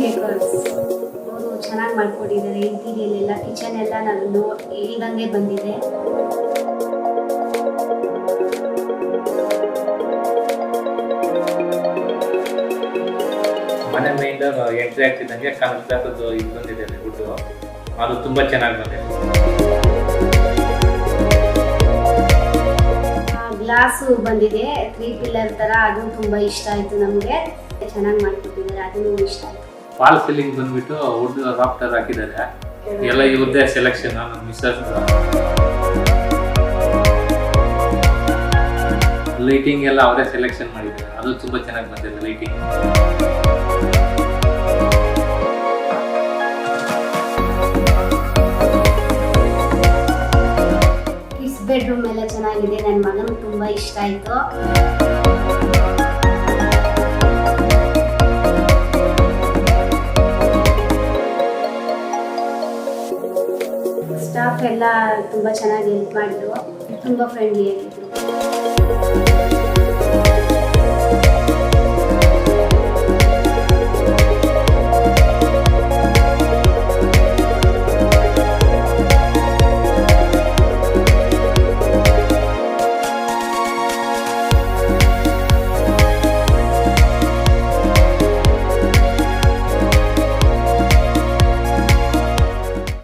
Decors ಅವರು ಚೆನ್ನಾಗಿ ಮಾಡ್ಕೊಟ್ಟಿದ್ದಾರೆ. ಇಂಟೀರಿಯಲ್ ಎಲ್ಲ, ಕಿಚನ್ ಎಲ್ಲ ನಾನು ಹೇಳ್ದಂಗೆ ಬಂದಿದೆ. ಮನೆ ಮೇಲಿಂದ ಎಂಟ್ರಿ ಆಗ್ತಿದ್ದಂಗೆ ಕನಕದಾಸದ್ದು ಇದು ಬಂದಿದೆ ವುಡ್, ಅದು ತುಂಬ ಚೆನ್ನಾಗಿ ಬಂದಿದೆ. ಗ್ಲಾಸು ಬಂದಿದೆ 3 ಪಿಲ್ಲರ್ ಥರ, ಅದು ತುಂಬ ಇಷ್ಟ ಆಯಿತು ನಮಗೆ. ಚೆನ್ನಾಗಿ ಮಾಡ್ಕೊಟ್ಟಿದ್ದಾರೆ, ಅದನ್ನು ಇಷ್ಟ ಆಯಿತು. ಫಾಲ್ ಸೀಲಿಂಗ್ ಬಂದ್ಬಿಟ್ಟು ವುಡ್ ರಾಫ್ಟರ್ ಹಾಕಿದ್ದಾರೆ. ಎಲ್ಲ ಇವ್ರದ್ದೇ ಸೆಲೆಕ್ಷನ್, ನಮ್ಮ ಮಿಸ್ಸಸ್. ಲೈಟಿಂಗ್ ಎಲ್ಲ ಅವರೇ ಸೆಲೆಕ್ಷನ್ ಮಾಡಿದ್ದಾರೆ, ಅದು ತುಂಬ ಚೆನ್ನಾಗಿ ಬಂದಿದೆ ಲೈಟಿಂಗ್. ಬೆಡ್ರೂಮ್ ಎಲ್ಲ ಚೆನ್ನಾಗಿದೆ, ನನ್ನ ಮಗನಿಗೆ ತುಂಬ ಇಷ್ಟ ಆಯಿತು. ಸ್ಟಾಫ್ ಎಲ್ಲ ತುಂಬ ಚೆನ್ನಾಗಿ ಹೆಲ್ಪ್ ಮಾಡಿದ್ರು, ತುಂಬ ಫ್ರೆಂಡ್ಲಿ ಆಗಿದ್ರು.